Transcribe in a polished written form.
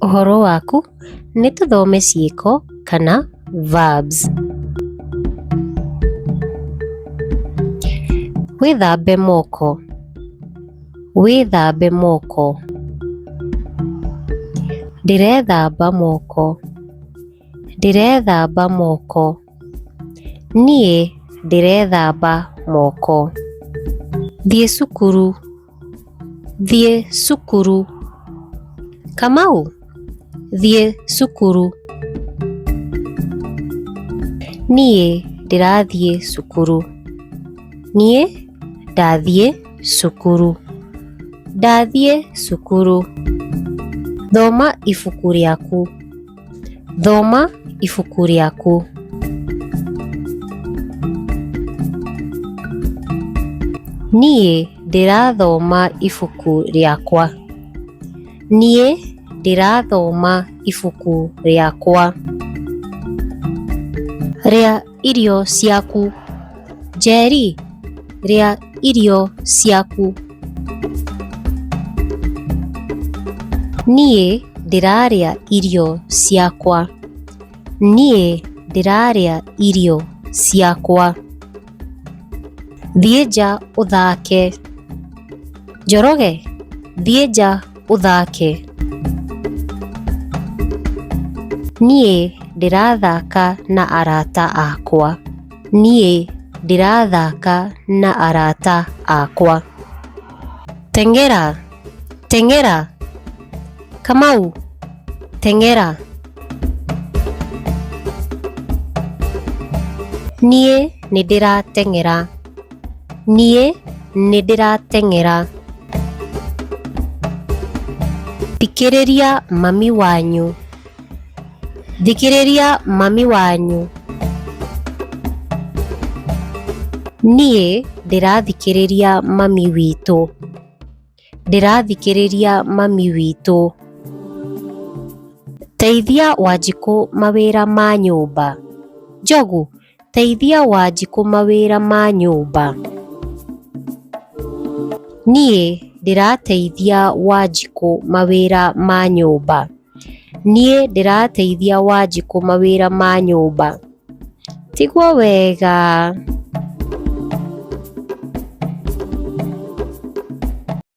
Ũhoro waku, nĩ tũthome ciĩko kana verbs. Wĩthambe moko. Wĩthambe moko. Ndĩrethamba moko. Ndĩrethamba moko. Niĩ ndĩrethamba moko. Thiĩ cukuru. Thiĩ cukuru. Kamau, thiĩ cukuru. Niĩ ndĩrathiĩ cukuru. Niĩ ndathiĩ cukuru. Ndathiĩ cukuru. Thoma ibuku rĩaku. Thoma ibuku rĩaku. Niĩ ndĩrathoma ibuku rĩakwa. Niĩ ndĩrathoma ibuku rĩakwa. Rĩa irio ciaku. Njeri, rĩa irio ciaku. Niĩ ndĩrarĩa irio ciakwa. Niĩ ndĩrarĩa irio ciakwa. Thiĩ nja ũthake. Njoroge, thiĩ nja ũthake. Niĩ ndĩrathaka na arata akwa. Niĩ ndĩrathaka na arata akwa. Teng'era. Teng'era. Kamau, teng'era. Niĩ nĩndĩrateng'era. Niĩ nĩndĩrateng'era. Thikĩrĩria mami wanyu. Thikĩrĩria mami wanyu. Niĩ ndĩrathikĩrĩria mami witũ. Ndĩrathikĩrĩria mami witũ. Teithia Wanjikũ mawĩra ma nyũmba. Njogu, teithia Wanjikũ mawĩra ma nyũmba. Niĩ ndĩrateithia Wanjikũ mawĩra ma nyũmba. Niĩ ndĩrateithia Wanjikũ mawĩra ma nyũmba. Tigwo wega.